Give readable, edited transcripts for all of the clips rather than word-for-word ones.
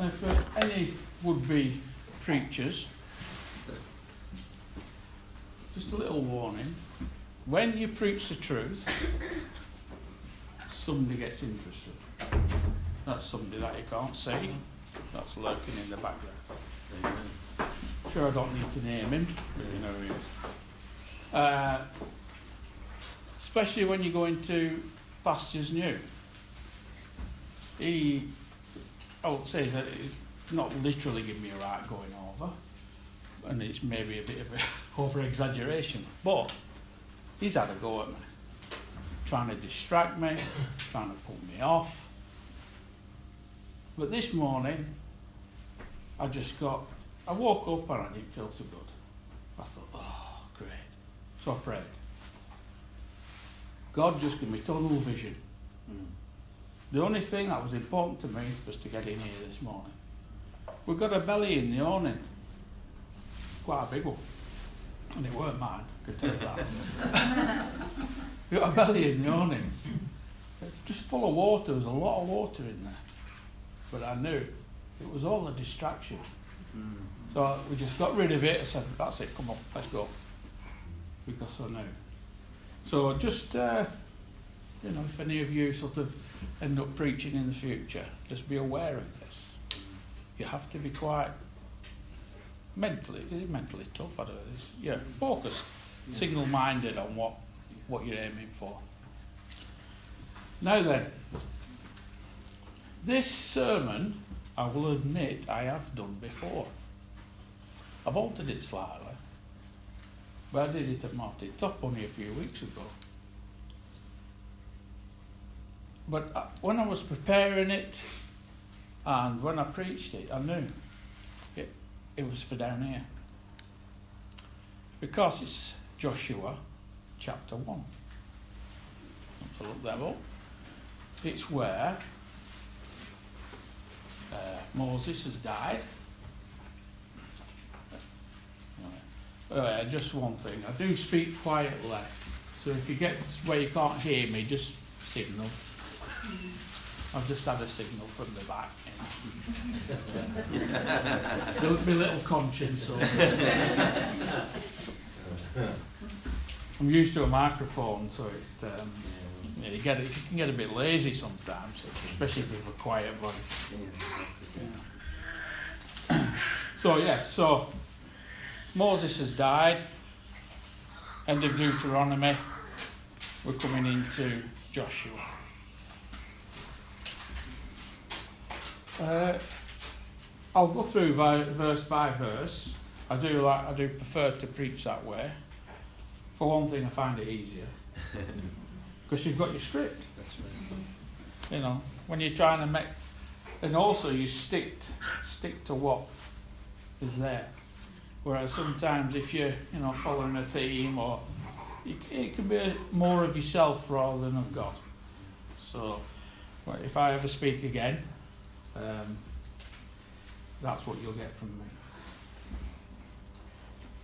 Now, for any would-be preachers, just a little warning. When you preach the truth, somebody gets interested. That's somebody that you can't see. That's lurking in the background. Sure, I don't need to name him. You know who he is. Especially when you go into pastures new. I would say that he's not literally giving me a right going over, and it's maybe a bit of an over-exaggeration, but he's had a go at me, trying to distract me, trying to put me off. But this morning, I woke up and I didn't feel so good. I thought, oh, great. So I prayed. God just gave me tunnel vision. The only thing that was important to me was to get in here this morning. We've got a belly in the awning. Quite a big one. And it weren't mine, I can tell you that. We've got a belly in the awning. It's just full of water. There's a lot of water in there. But I knew it was all a distraction. So we just got rid of it. I said, that's it, come on, let's go. Because I knew. So just, if any of you sort of end up preaching in the future, just be aware of this. You have to be quite mentally tough, I don't know. Focused, single-minded on what you're aiming for. Now then, this sermon, I will admit, I have done before. I've altered it slightly, but I did it at Martin Top only a few weeks ago. But when I was preparing it, and when I preached it, I knew it was for down here. Because it's Joshua chapter 1. Want to look that up? It's where Moses has died. Just one thing, I do speak quietly, so if you get where you can't hear me, just signal. I've just had a signal from the back. Don't be a little conscience. I'm used to a microphone, so you can get a bit lazy sometimes, especially if you have a quiet voice. So Moses has died. End of Deuteronomy. We're coming into Joshua. I'll go through verse by verse. I do prefer to preach that way. For one thing, I find it easier because you've got your script. That's right. When you're trying to make, and also you stick to what is there. Whereas sometimes if you're following a theme, or it can be more of yourself rather than of God. So if I ever speak again, that's what you'll get from me.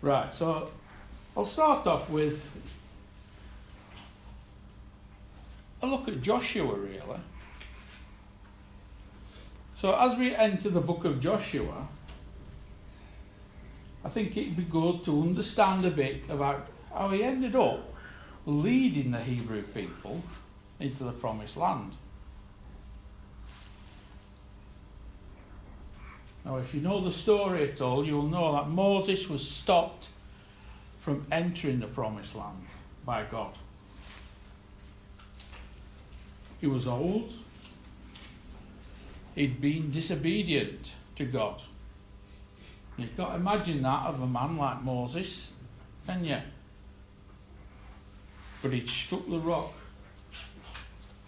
Right, so I'll start off with a look at Joshua, really. So as we enter the book of Joshua, I think it'd be good to understand a bit about how he ended up leading the Hebrew people into the promised land. Now, if you know the story at all, you will know that Moses was stopped from entering the promised land by God. He was old. He'd been disobedient to God. You can't imagine that of a man like Moses, can you? But he'd struck the rock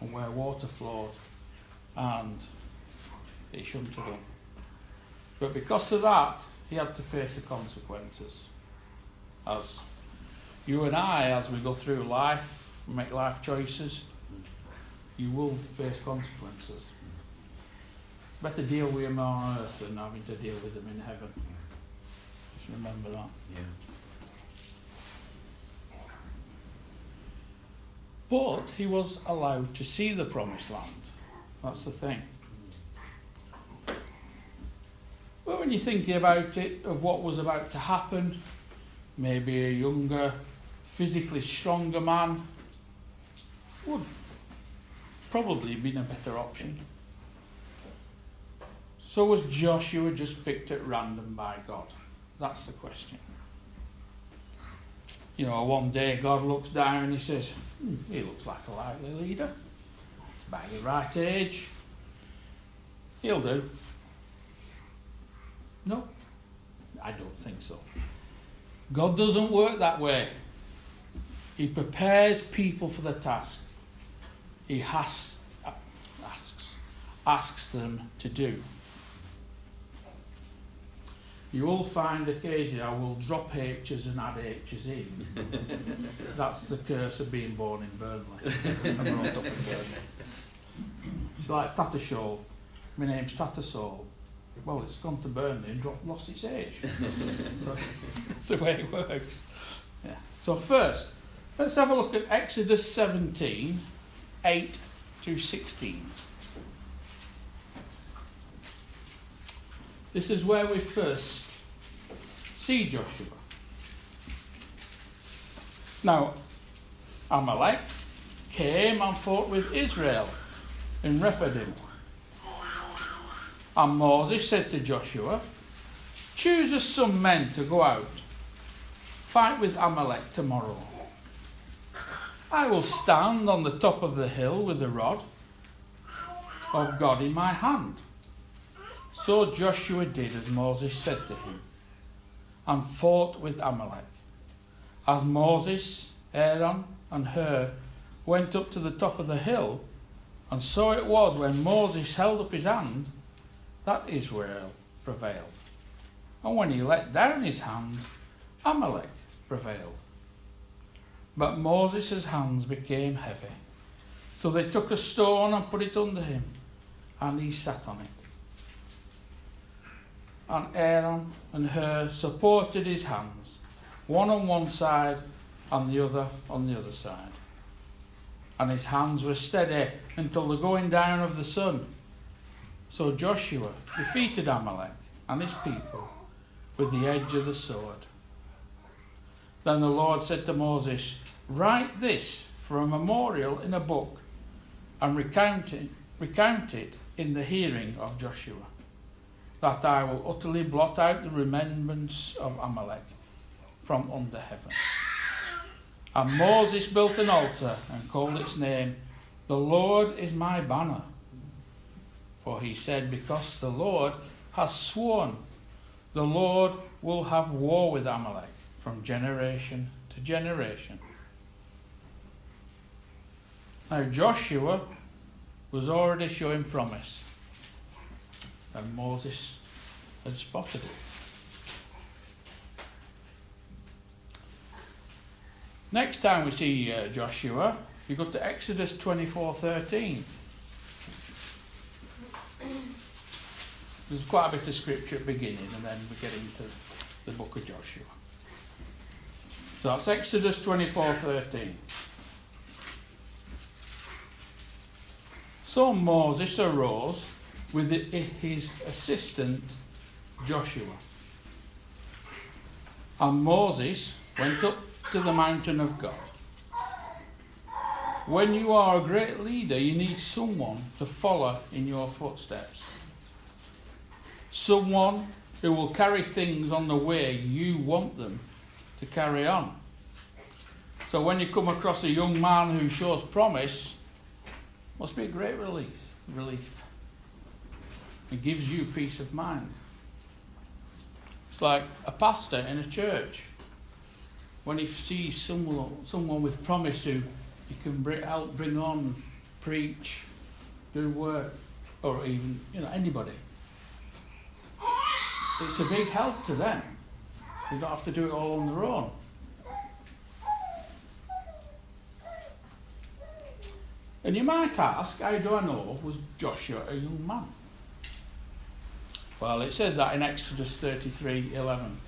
and where water flowed, and he shouldn't have done. But because of that, he had to face the consequences. As you and I, as we go through life, make life choices, you will face consequences. Better deal with them on earth than having to deal with them in heaven. Just remember that. Yeah. But he was allowed to see the promised land. That's the thing. when you're thinking about it, of what was about to happen, maybe a younger, physically stronger man would probably been a better option. So was Joshua just picked at random by God? That's the question. You know, one day God looks down and he says, he looks like a likely leader. He's by the right age. He'll do. No, I don't think so. God doesn't work that way. He prepares people for the task He asks them to do. You will find occasionally I will drop H's and add H's in. That's the curse of being born in Burnley. I'm brought up in Burnley. It's like Tattersall. My name's Tattersall. Well, it's gone to Burnley and lost its H. So that's the way it works. Yeah. So first, let's have a look at Exodus 17, 8 to 16. This is where we first see Joshua. Now, Amalek came and fought with Israel in Rephidim. And Moses said to Joshua, "Choose us some men to go out, fight with Amalek tomorrow. I will stand on the top of the hill with the rod of God in my hand." So Joshua did as Moses said to him, and fought with Amalek. As Moses, Aaron, and Hur went up to the top of the hill, and so it was when Moses held up his hand that Israel prevailed. And when he let down his hand, Amalek prevailed. But Moses' hands became heavy. So they took a stone and put it under him, and he sat on it. And Aaron and Hur supported his hands, one on one side and the other on the other side. And his hands were steady until the going down of the sun. So Joshua defeated Amalek and his people with the edge of the sword. Then the Lord said to Moses, "Write this for a memorial in a book and recount it in the hearing of Joshua, that I will utterly blot out the remembrance of Amalek from under heaven." And Moses built an altar and called its name, "The Lord is my banner." For he said, because the Lord has sworn, the Lord will have war with Amalek from generation to generation. Now Joshua was already showing promise, and Moses had spotted it. Next time we see Joshua, you go to Exodus 24:13. There's quite a bit of scripture at the beginning, and then we get into the book of Joshua. So that's Exodus 24:13. So Moses arose with his assistant Joshua. And Moses went up to the mountain of God. When you are a great leader, you need someone to follow in your footsteps. Someone who will carry things on the way you want them to carry on. So when you come across a young man who shows promise, it must be a great relief. It gives you peace of mind. It's like a pastor in a church. When he sees someone with promise who he can help bring on, preach, do work, or even anybody. It's a big help to them. They don't have to do it all on their own. And you might ask, how do I know was Joshua a young man? Well, it says that in Exodus 33:11.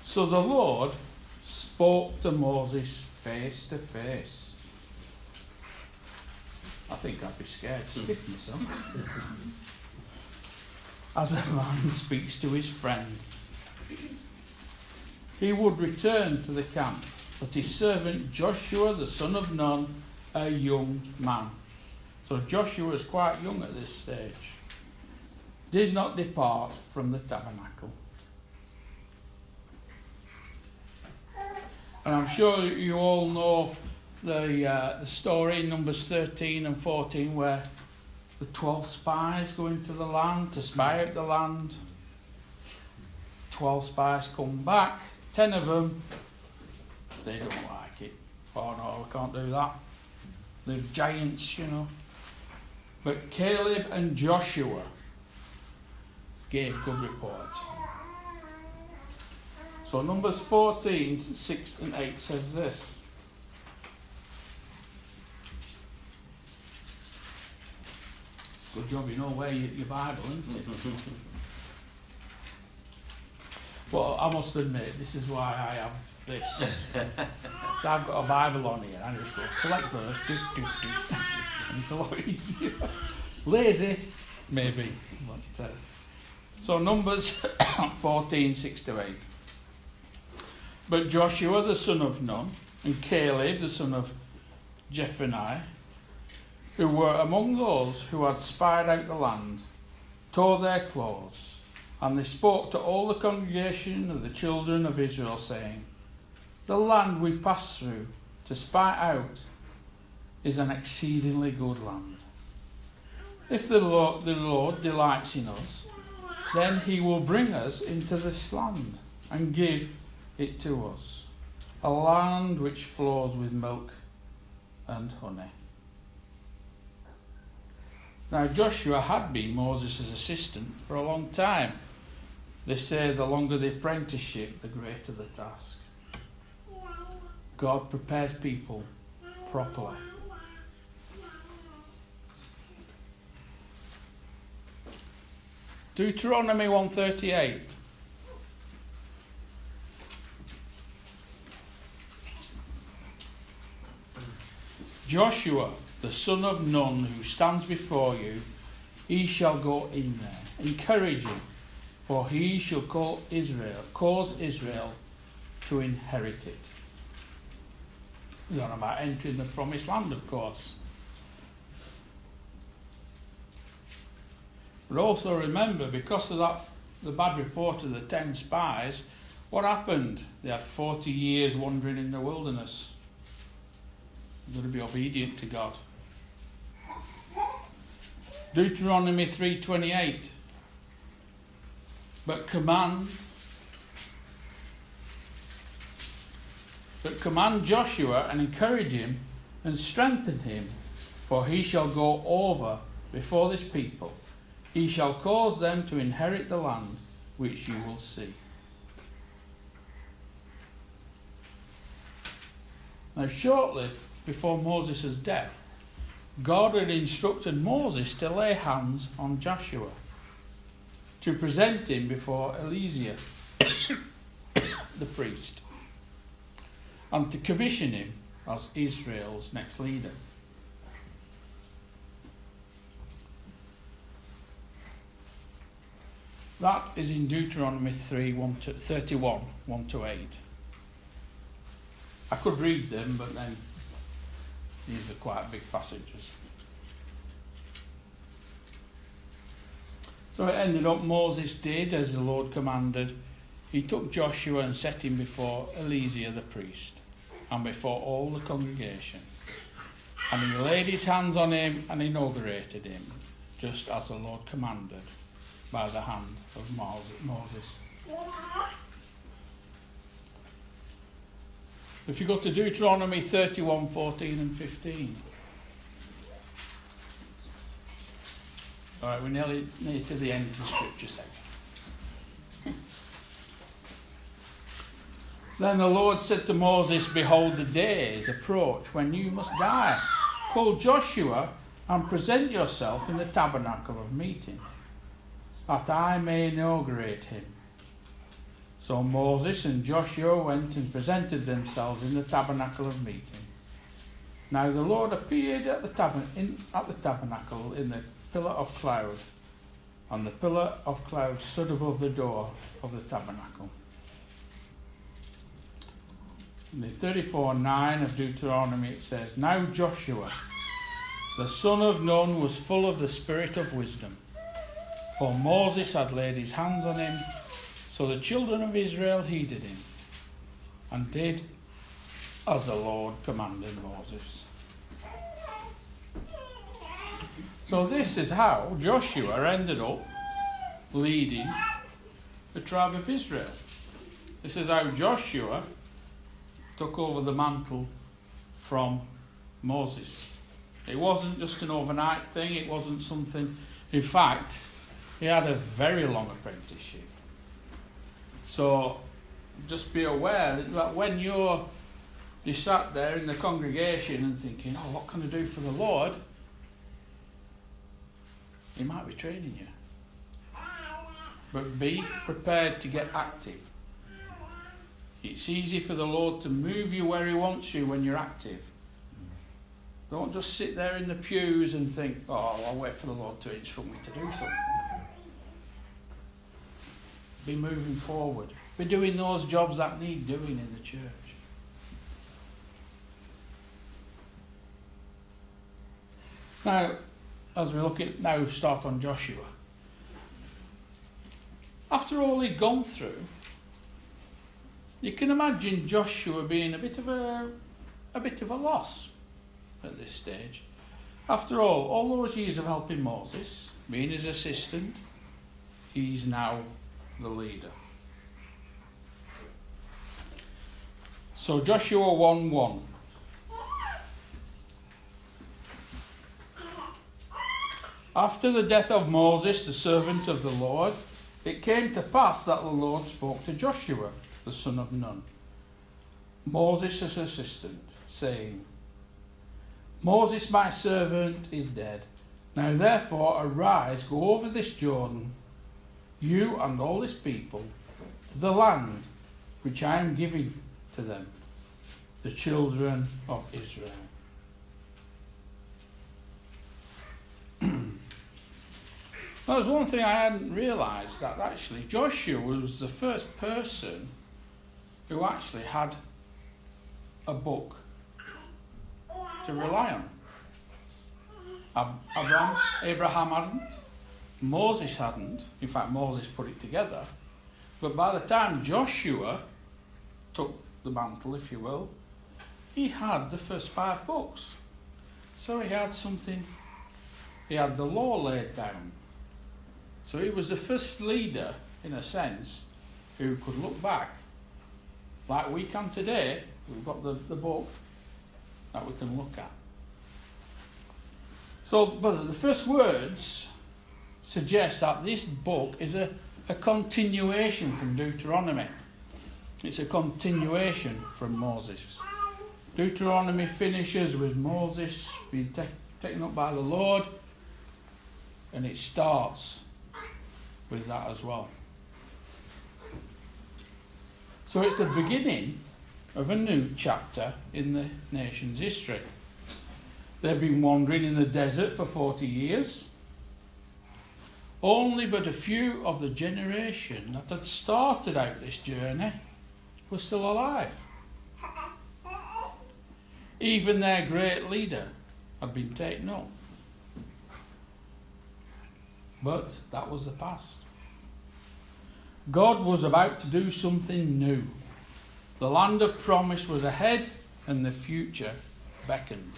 So the Lord spoke to Moses face to face. think I'd be scared to stick myself. As a man speaks to his friend. He would return to the camp, but his servant Joshua, the son of Nun, a young man. So Joshua was quite young at this stage. Did not depart from the tabernacle. And I'm sure you all know the story in Numbers 13 and 14 where the 12 spies go into the land to spy out the land. 12 spies come back, 10 of them, they don't like it. Oh no, we can't do that. They're giants, you know. But Caleb and Joshua gave good report. So Numbers 14, 6 and 8 says this. Good job you know where your Bible, isn't it? Well, I must admit, this is why I have this. So I've got a Bible on here, and I just go, select verse, and it's a lot easier. Lazy, maybe. But, so Numbers 14, 6 to 8. But Joshua the son of Nun, and Caleb the son of Jephunneh, who were among those who had spied out the land, tore their clothes, and they spoke to all the congregation of the children of Israel, saying, the land we passed through to spy out is an exceedingly good land. If the Lord delights in us, then he will bring us into this land and give it to us, a land which flows with milk and honey. Now Joshua had been Moses' assistant for a long time. They say the longer the apprenticeship, the greater the task. God prepares people properly. Deuteronomy 1:38. Joshua, the son of Nun, who stands before you, he shall go in there. Encourage him, for he shall cause Israel to inherit it. It's on about entering the promised land, of course. But also remember, because of that, the bad report of the 10 spies, what happened? They had 40 years wandering in the wilderness. They've got to be obedient to God. Deuteronomy 3:28. But command Joshua and encourage him and strengthen him, for he shall go over before this people. He shall cause them to inherit the land which you will see. Now, shortly before Moses' death, God had instructed Moses to lay hands on Joshua, to present him before Eleazar, the priest, and to commission him as Israel's next leader. That is in Deuteronomy 31, 1 to 8. I could read them, but then these are quite big passages. So it ended up Moses did as the Lord commanded. He took Joshua and set him before Eleazar the priest and before all the congregation. And he laid his hands on him and inaugurated him, just as the Lord commanded by the hand of Moses. If you go to Deuteronomy 31, 14 and 15. All right, we're nearly near to the end of the scripture section. Then the Lord said to Moses, behold, the days approach when you must die. Call Joshua and present yourself in the tabernacle of meeting, that I may inaugurate him. So Moses and Joshua went and presented themselves in the tabernacle of meeting. Now the Lord appeared at the tabernacle in the pillar of cloud, and the pillar of cloud stood above the door of the tabernacle. In the 34:9 of Deuteronomy it says, Now Joshua, the son of Nun, was full of the spirit of wisdom, for Moses had laid his hands on him. So the children of Israel heeded him, and did as the Lord commanded Moses. So this is how Joshua ended up leading the tribe of Israel. This is how Joshua took over the mantle from Moses. It wasn't just an overnight thing. It wasn't something... In fact, he had a very long apprenticeship. So just be aware that when you sat there in the congregation and thinking, oh, what can I do for the Lord? He might be training you. But be prepared to get active. It's easy for the Lord to move you where he wants you when you're active. Don't just sit there in the pews and think, oh, I'll wait for the Lord to instruct me to do something. Be moving forward. Be doing those jobs that need doing in the church. Now, as we look at now, start on Joshua. After all he'd gone through, you can imagine Joshua being a bit of a loss at this stage. After all those years of helping Moses, being his assistant, he's now the leader. So Joshua 1:1. After the death of Moses, the servant of the Lord, it came to pass that the Lord spoke to Joshua, the son of Nun, Moses' assistant, saying, Moses, my servant, is dead. Now therefore arise, go over this Jordan, you and all this people, to the land which I am giving to them, the children of Israel. Well, there's one thing I hadn't realised, that actually Joshua was the first person who actually had a book to rely on. Abraham hadn't. Moses hadn't. In fact, Moses put it together. But by the time Joshua took the mantle, if you will, he had the first 5 books. So he had something. He had the law laid down. So he was the first leader, in a sense, who could look back. Like we can today, we've got the book that we can look at. So, but the first words suggest that this book is a continuation from Deuteronomy. It's a continuation from Moses. Deuteronomy finishes with Moses being taken up by the Lord, and it starts with that as well. So it's the beginning of a new chapter in the nation's history. They've been wandering in the desert for 40 years. Only but a few of the generation that had started out this journey were still alive. Even their great leader had been taken up. But that was the past. God was about to do something new. The land of promise was ahead and the future beckoned.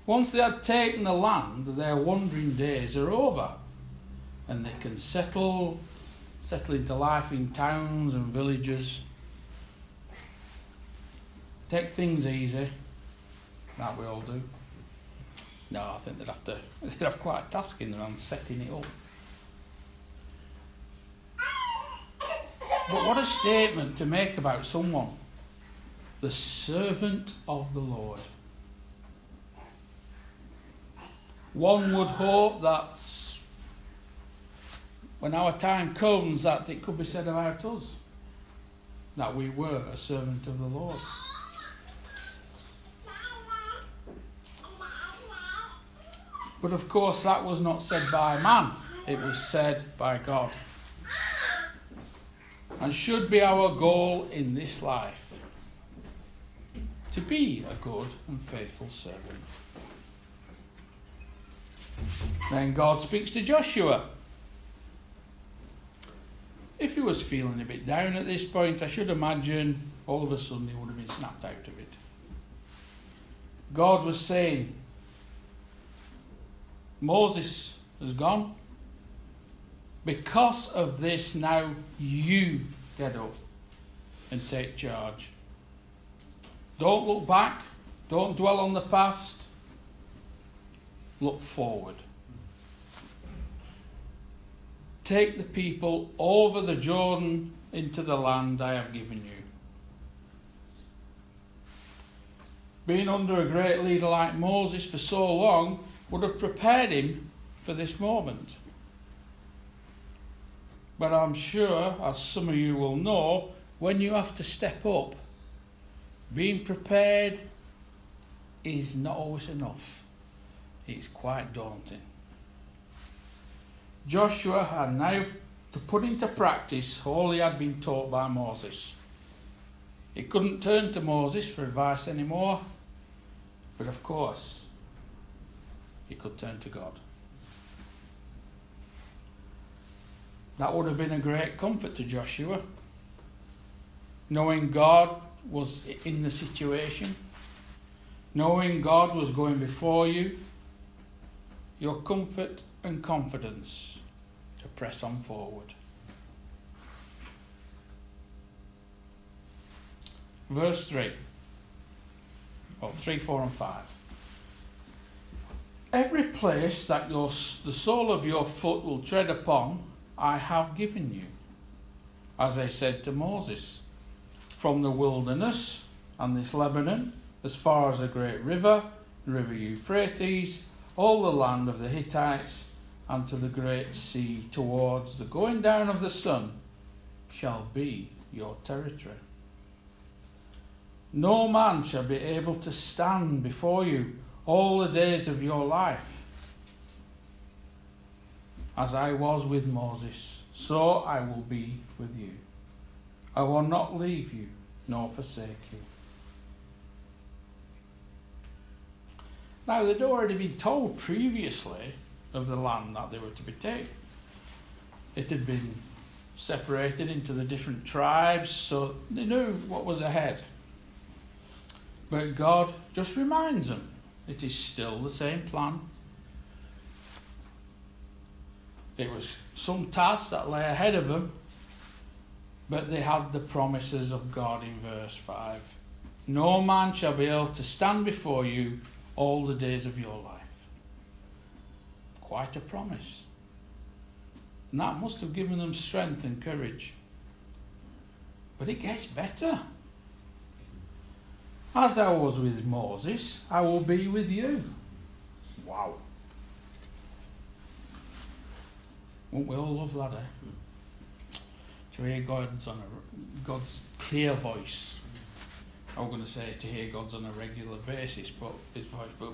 Once they had taken the land, their wandering days are over and they can settle into life in towns and villages. Take things easy, that we all do. No, I think they'd have quite a task in their hands setting it up. But what a statement to make about someone, the servant of the Lord. One would hope that when our time comes that it could be said about us that we were a servant of the Lord. But of course that was not said by man, it was said by God. And should be our goal in this life, to be a good and faithful servant. Then God speaks to Joshua. If he was feeling a bit down at this point, I should imagine all of a sudden he would have been snapped out of it. God was saying, Moses has gone. Because of this, now you get up and take charge. Don't look back. Don't dwell on the past. Look forward. Take the people over the Jordan into the land I have given you. Being under a great leader like Moses for so long would have prepared him for this moment. But I'm sure, as some of you will know, when you have to step up, being prepared is not always enough. It's quite daunting. Joshua had now to put into practice all he had been taught by Moses. He couldn't turn to Moses for advice anymore, but of course, he could turn to God. That would have been a great comfort to Joshua, knowing God was in the situation, knowing God was going before you, your comfort and confidence to press on forward. Verse 3, 4 and 5. Every place that the sole of your foot will tread upon, I have given you, as I said to Moses, from the wilderness and this Lebanon, as far as the great river, the river Euphrates, all the land of the Hittites, and to the great sea, towards the going down of the sun, shall be your territory. No man shall be able to stand before you all the days of your life. As I was with Moses, so I will be with you. I will not leave you nor forsake you. Now, they'd already been told previously of the land that they were to be taken. It had been separated into the different tribes, so they knew what was ahead. But God just reminds them it is still the same plan. It was some task that lay ahead of them, but they had the promises of God in verse 5. No man shall be able to stand before you all the days of your life. Quite a promise. And that must have given them strength and courage. But it gets better. As I was with Moses, I will be with you. Wow. Won't we all love that, eh? To hear God's clear voice. I was going to say to hear God's on a regular basis, but his voice, but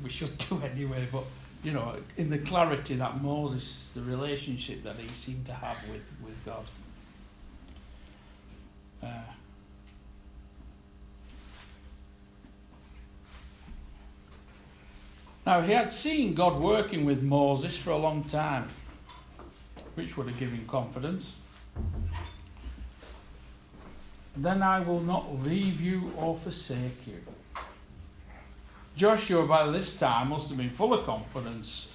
we should do anyway. But you know, in the clarity that Moses, the relationship that he seemed to have with God. Now, he had seen God working with Moses for a long time, which would have given him confidence. Then I will not leave you or forsake you. Joshua, by this time, must have been full of confidence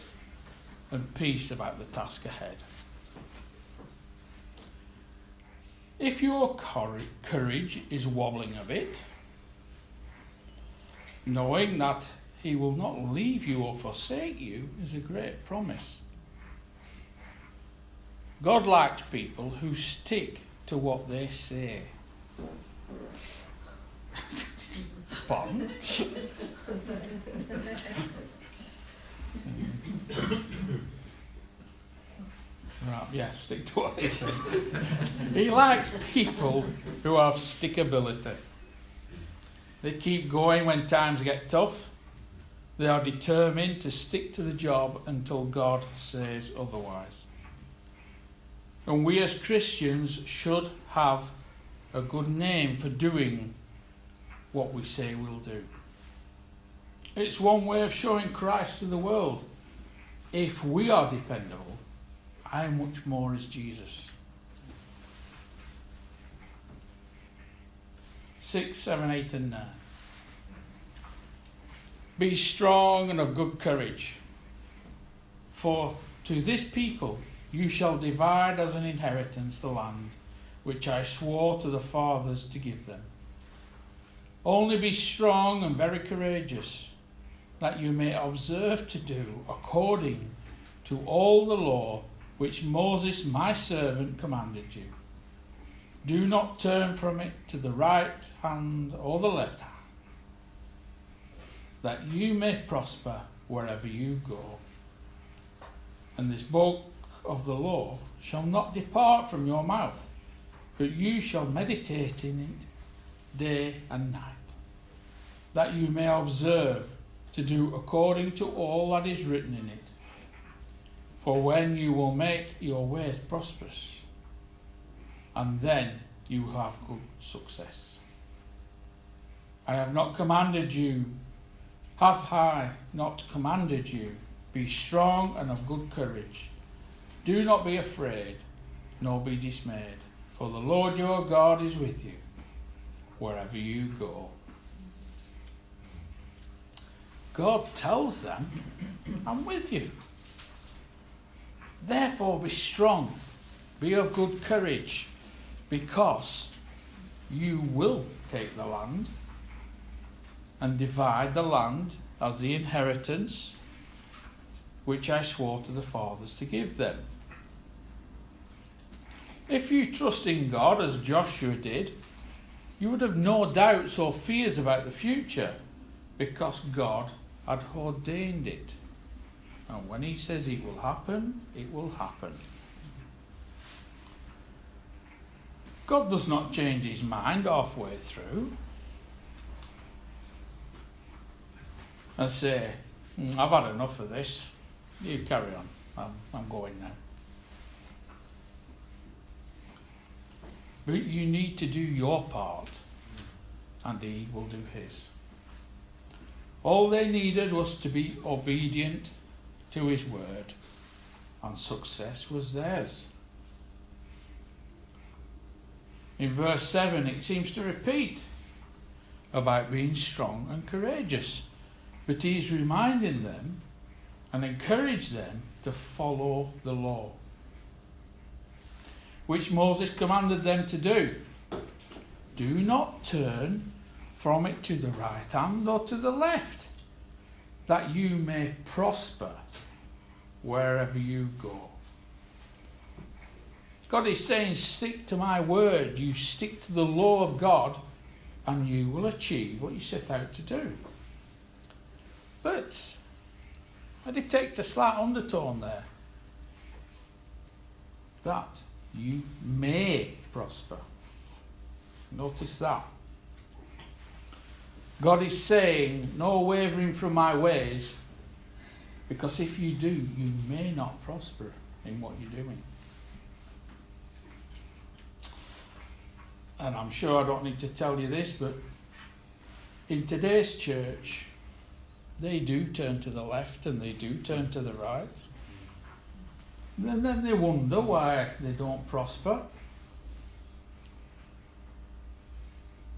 and peace about the task ahead. If your courage is wobbling a bit, knowing that he will not leave you or forsake you is a great promise. God likes people who stick to what they say. Pardon? Right, yeah, stick to what they say. He likes people who have stickability. They keep going when times get tough. They are determined to stick to the job until God says otherwise. And we as Christians should have a good name for doing what we say we'll do. It's one way of showing Christ to the world. If we are dependable, how much more is Jesus? 6, 7, 8 and 9. Be strong and of good courage, for to this people you shall divide as an inheritance the land which I swore to the fathers to give them. Only be strong and very courageous, that you may observe to do according to all the law which Moses my servant commanded you. Do not turn from it to the right hand or the left hand, that you may prosper wherever you go. And this book of the law shall not depart from your mouth, but you shall meditate in it day and night, that you may observe to do according to all that is written in it. For when you will make your ways prosperous, and then you will have good success. I have not commanded you, have I not commanded you, be strong and of good courage. Do not be afraid, nor be dismayed, for the Lord your God is with you, wherever you go. God tells them, I'm with you. Therefore be strong, be of good courage, because you will take the land and divide the land as the inheritance which I swore to the fathers to give them. If you trust in God as Joshua did, you would have no doubts or fears about the future, because God had ordained it. And when he says it will happen, it will happen. God does not change his mind halfway through and say, I've had enough of this. You carry on. I'm going now. But you need to do your part, and he will do his. All they needed was to be obedient to his word, and success was theirs. In verse 7, it seems to repeat about being strong and courageous, but he's reminding them and encourage them to follow the law, which Moses commanded them to do. Do not turn from it to the right hand or to the left, that you may prosper wherever you go. God is saying, stick to my word. You stick to the law of God and you will achieve what you set out to do. But I detect a slight undertone there. That you may prosper. Notice that. God is saying, no wavering from my ways, because if you do, you may not prosper in what you're doing. And I'm sure I don't need to tell you this, but in today's church, they do turn to the left and they do turn to the right. And then they wonder why they don't prosper.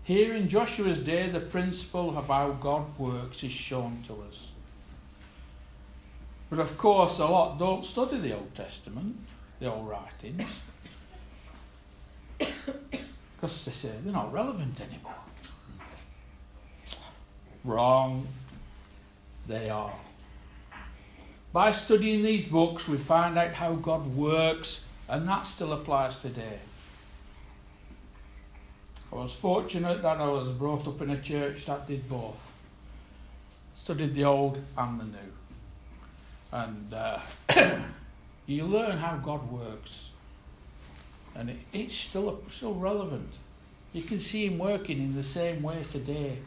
Here in Joshua's day, the principle of how God works is shown to us. But of course, a lot don't study the Old Testament, the old writings, because they say they're not relevant anymore. Wrong. They are. By studying these books, we find out how God works, and that still applies today. I was fortunate that I was brought up in a church that did both. Studied the old and the new. And you learn how God works. And it's still relevant. You can see him working in the same way today.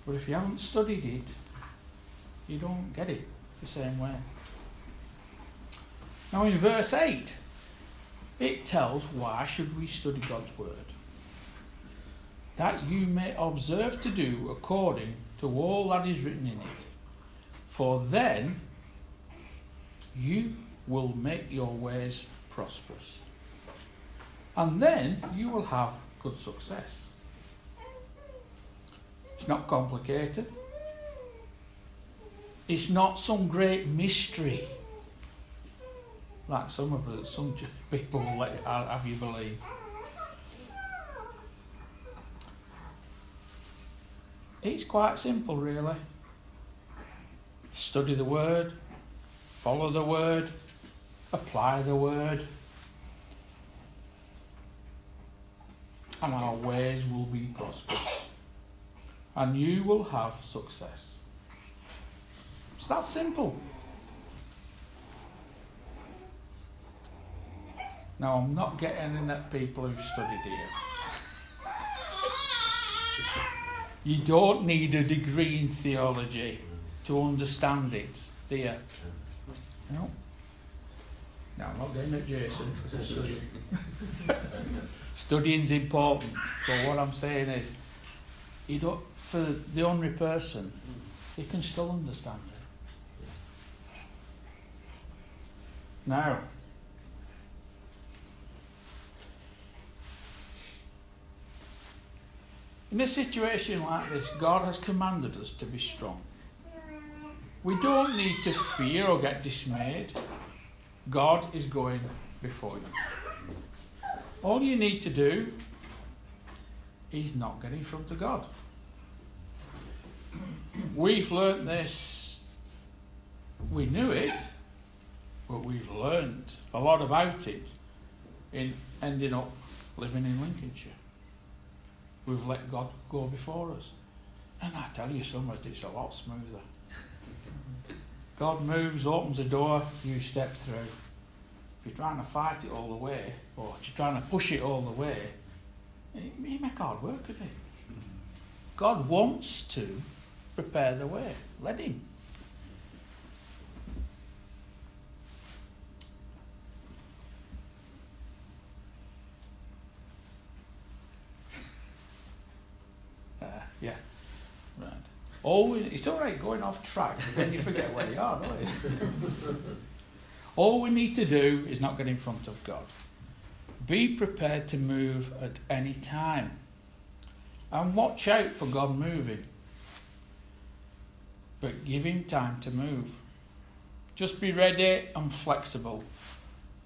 But if you haven't studied it, You don't get it the same way. Now in verse 8, it tells why should we study God's word. That you may observe to do according to all that is written in it. For then you will make your ways prosperous. And then you will have good success. It's not complicated. It's not some great mystery like some people have you believe. It's quite simple, really. Study the word, follow the word, apply the word, and our ways will be prosperous, and you will have success. It's that simple. Now, I'm not getting in at people who've studied here. You don't need a degree in theology to understand it, do you? No. No, I'm not getting at Jason because he's studying. Studying's important, but what I'm saying is, for the ordinary person, he can still understand it. Now, in a situation like this, God has commanded us to be strong. We don't need to fear or get dismayed. God is going before you. All you need to do is not get in front of God. We've learnt this. We knew it, but we've learnt a lot about it in ending up living in Lincolnshire. We've let God go before us. And I tell you something, it's a lot smoother. God moves, opens the door, you step through. If you're trying to fight it all the way, or if you're trying to push it all the way, you make hard work of it. God wants to prepare the way. Let him. Yeah, right. It's all right going off track, but then you forget where you are, don't you? All we need to do is not get in front of God. Be prepared to move at any time. And watch out for God moving. But give him time to move. Just be ready and flexible,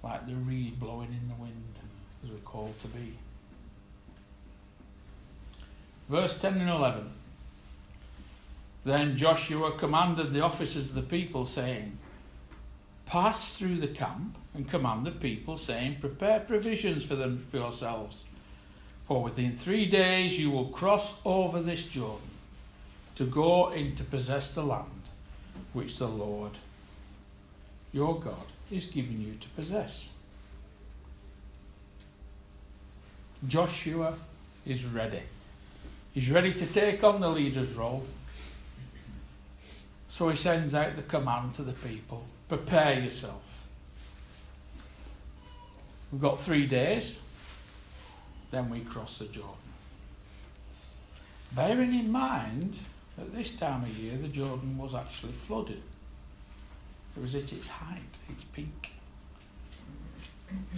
like the reed blowing in the wind, as we're called to be. Verse 10 and 11. Then Joshua commanded the officers of the people, saying, pass through the camp and command the people, saying, prepare provisions for them for yourselves. For within 3 days you will cross over this Jordan to go in to possess the land which the Lord your God is giving you to possess. Joshua is ready. He's ready to take on the leader's role. So he sends out the command to the people. Prepare yourself. We've got 3 days. Then we cross the Jordan. Bearing in mind, at this time of year, the Jordan was actually flooded. It was at its height, its peak.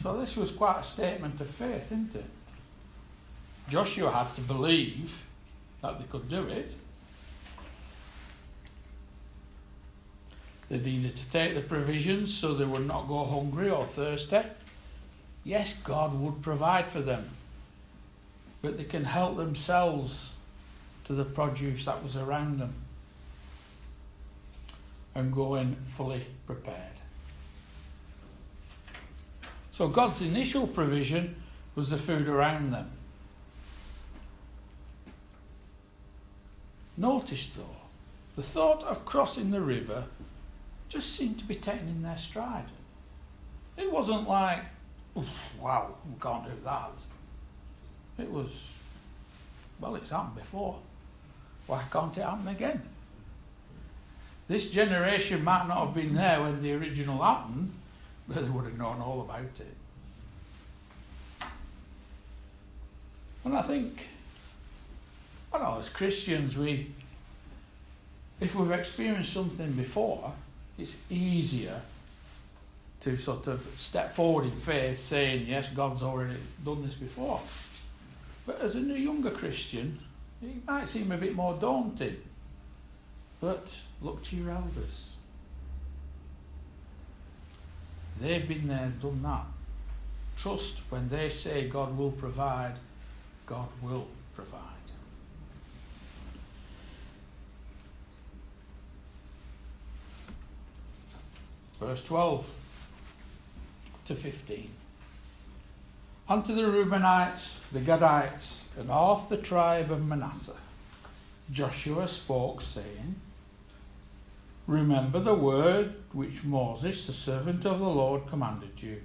So this was quite a statement of faith, isn't it? Joshua had to believe that they could do it. They needed to take the provisions so they would not go hungry or thirsty. Yes, God would provide for them, but they can help themselves to the produce that was around them and go in fully prepared. So God's initial provision was the food around them. Notice though, the thought of crossing the river just seemed to be taken in their stride. It wasn't like, wow, we can't do that. It was, well, it's happened before. Why can't it happen again? This generation might not have been there when the original happened, but they would have known all about it. And I think, as Christians, if we've experienced something before, it's easier to sort of step forward in faith saying, yes, God's already done this before. But as a younger Christian, it might seem a bit more daunting. But look to your elders. They've been there and done that. Trust when they say God will provide, God will provide. Verse 12 to 15. Unto the Reubenites, the Gadites, and half the tribe of Manasseh, Joshua spoke, saying, Remember the word which Moses, the servant of the Lord, commanded you,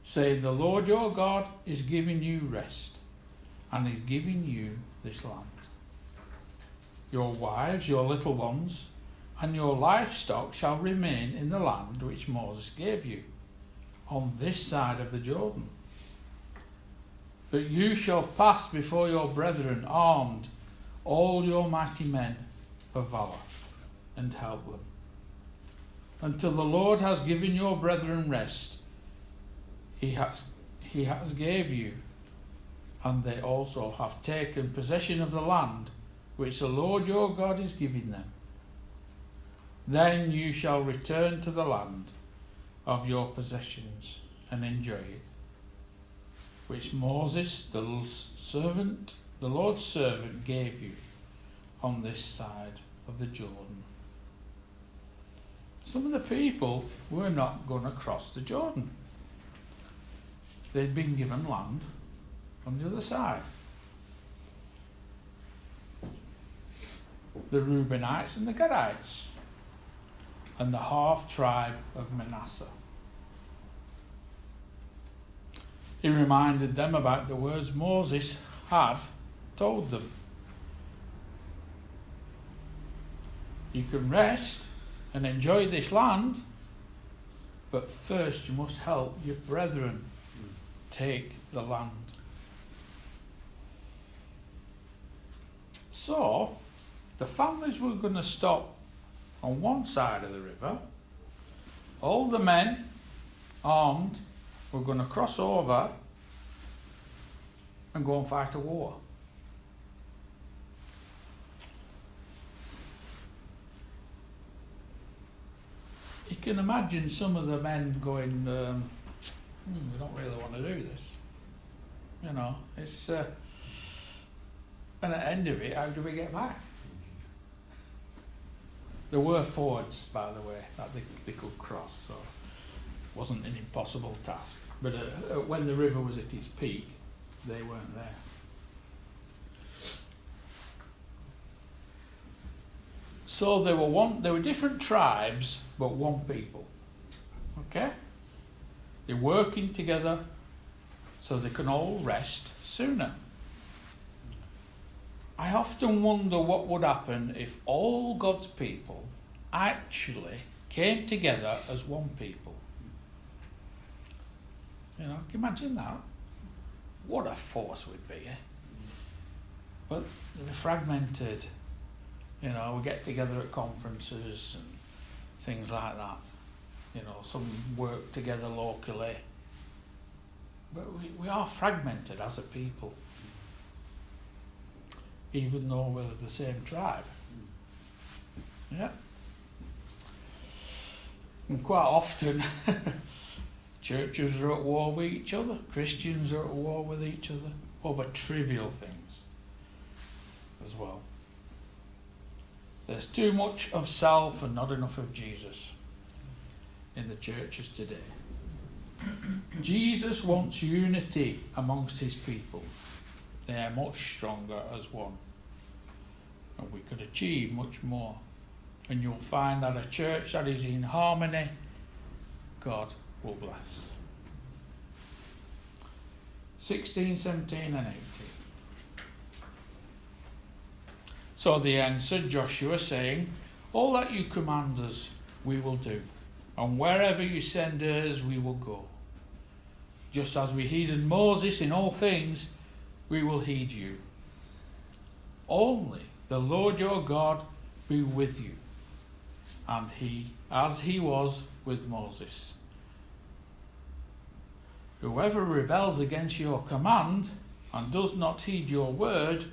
saying, The Lord your God is giving you rest, and is giving you this land. Your wives, your little ones, and your livestock shall remain in the land which Moses gave you, on this side of the Jordan. But you shall pass before your brethren armed, all your mighty men of valour, and help them, until the Lord has given your brethren rest. He has gave you, and they also have taken possession of the land which the Lord your God is giving them. Then you shall return to the land of your possessions and enjoy it, which Moses, the Lord's servant, gave you on this side of the Jordan. Some of the people were not going to cross the Jordan. They'd been given land on the other side. The Reubenites and the Gadites, and the half tribe of Manasseh. He reminded them about the words Moses had told them. You can rest and enjoy this land, but first you must help your brethren take the land. So, the families were going to stop on one side of the river. All the men armed were going to cross over and go and fight a war. You can imagine some of the men going, we don't really want to do this. It's and at the end of it, how do we get back? There were fords, by the way, that they could cross, so it wasn't an impossible task. But when the river was at its peak, they weren't there. So there were different tribes, but one people. Okay? They're working together so they can all rest sooner. I often wonder what would happen if all God's people actually came together as one people. Can you imagine that? What a force we'd be, eh? But they're fragmented. We get together at conferences and things like that. Some work together locally. But we are fragmented as a people, even though we're the same tribe. Yeah. And quite often, churches are at war with each other. Christians are at war with each other over trivial things as well. There's too much of self and not enough of Jesus in the churches today. Jesus wants unity amongst his people. They are much stronger as one. And we could achieve much more. And you'll find that a church that is in harmony, God will bless. 16, 17 and 18. So they answered Joshua, saying, All that you command us, we will do, and wherever you send us, we will go. Just as we heeded Moses in all things, we will heed you. Only the Lord your God be with you, and as he was with Moses. Whoever rebels against your command and does not heed your word,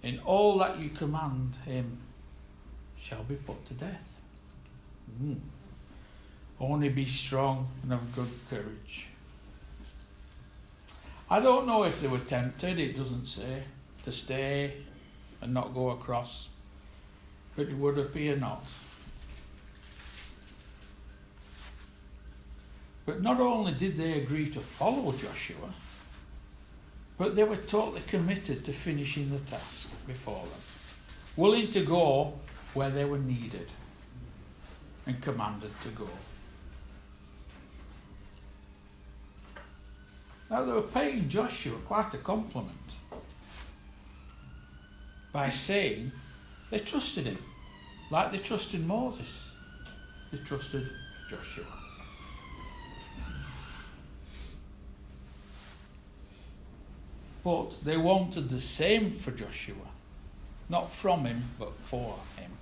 in all that you command him, shall be put to death. Only be strong and of good courage. I don't know if they were tempted, it doesn't say, to stay and not go across, but it would appear not. But not only did they agree to follow Joshua, but they were totally committed to finishing the task before them, willing to go where they were needed and commanded to go. Now they were paying Joshua quite a compliment by saying they trusted him, like they trusted Moses. They trusted Joshua. But they wanted the same for Joshua, not from him, but for him.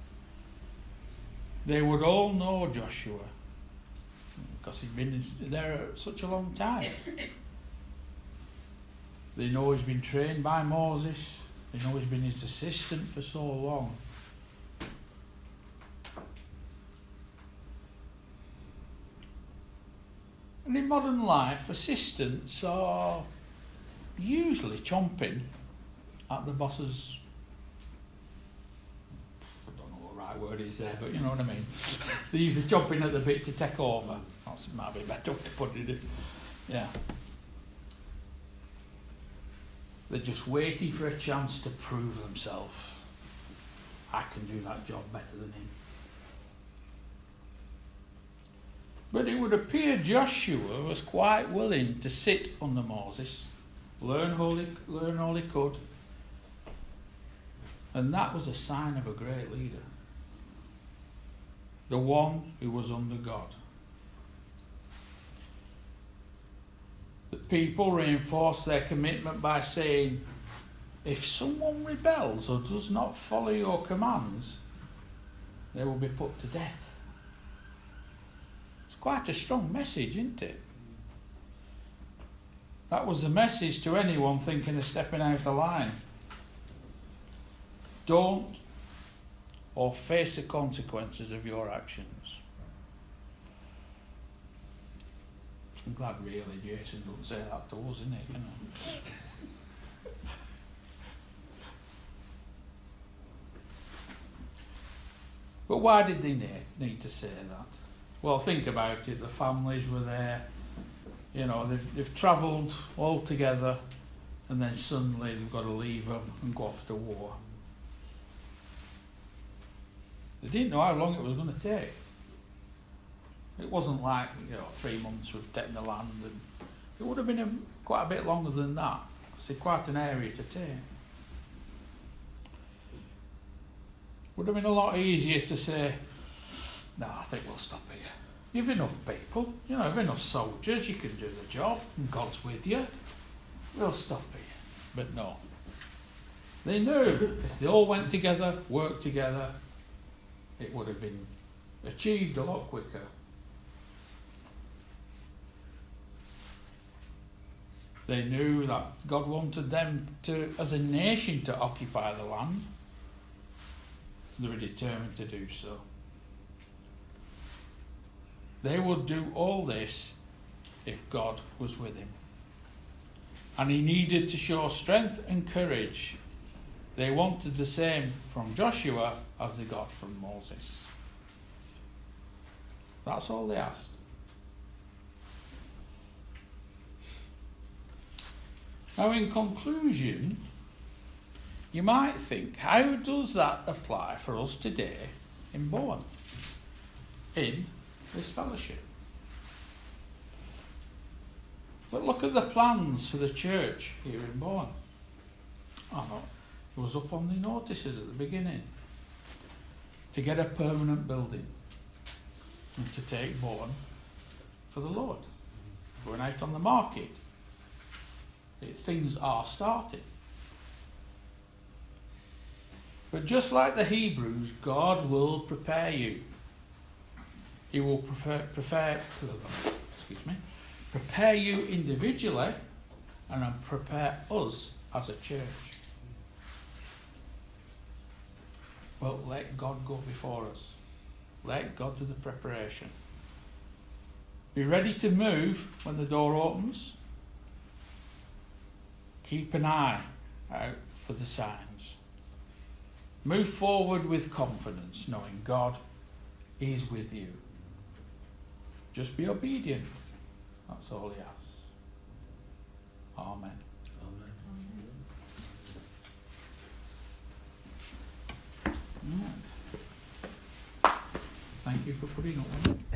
They would all know Joshua because he'd been there such a long time. They know he's been trained by Moses. They know he's been his assistant for so long. And in modern life, assistants are usually chomping at the boss's, I don't know what the right word is there, but you know what I mean. They're usually chomping at the bit to take over. That might be a better way of putting it. Yeah. They're just waiting for a chance to prove themselves. I can do that job better than him. But it would appear Joshua was quite willing to sit under Moses, learn all he could, and that was a sign of a great leader. The one who was under God. The people reinforced their commitment by saying, if someone rebels or does not follow your commands, they will be put to death. It's quite a strong message, isn't it? That was the message to anyone thinking of stepping out of line. Don't or face the consequences of your actions. I'm glad really Jason doesn't say that to us, isn't it? You know. But why did they need to say that? Well, think about it. The families were there. You know, they've travelled all together, and then suddenly they've got to leave them and go off to war. They didn't know how long it was going to take. It wasn't like, 3 months we've taken the land, and it would have been quite a bit longer than that. It's quite an area to take. Would have been a lot easier to say, no, I think we'll stop here. You've enough people, you've enough soldiers, you can do the job, and God's with you. We'll stop here. But no. They knew if they all went together, worked together, it would have been achieved a lot quicker. They knew that God wanted them to, as a nation, to occupy the land. They were determined to do so. They would do all this if God was with him. And he needed to show strength and courage. They wanted the same from Joshua as they got from Moses. That's all they asked. Now, in conclusion, you might think, how does that apply for us today in Bourne, in this fellowship? But look at the plans for the church here in Bourne. I know it was up on the notices at the beginning. to get a permanent building and to take Bourne for the Lord. Going out on the market. Things are starting. But just like the Hebrews, God will prepare you. He will prepare you individually and prepare us as a church. Well, let God go before us. Let God do the preparation. Be ready to move when the door opens. Keep an eye out for the signs. Move forward with confidence, knowing God is with you. Just be obedient. That's all he asks. Amen. Right. Thank you for putting up with me.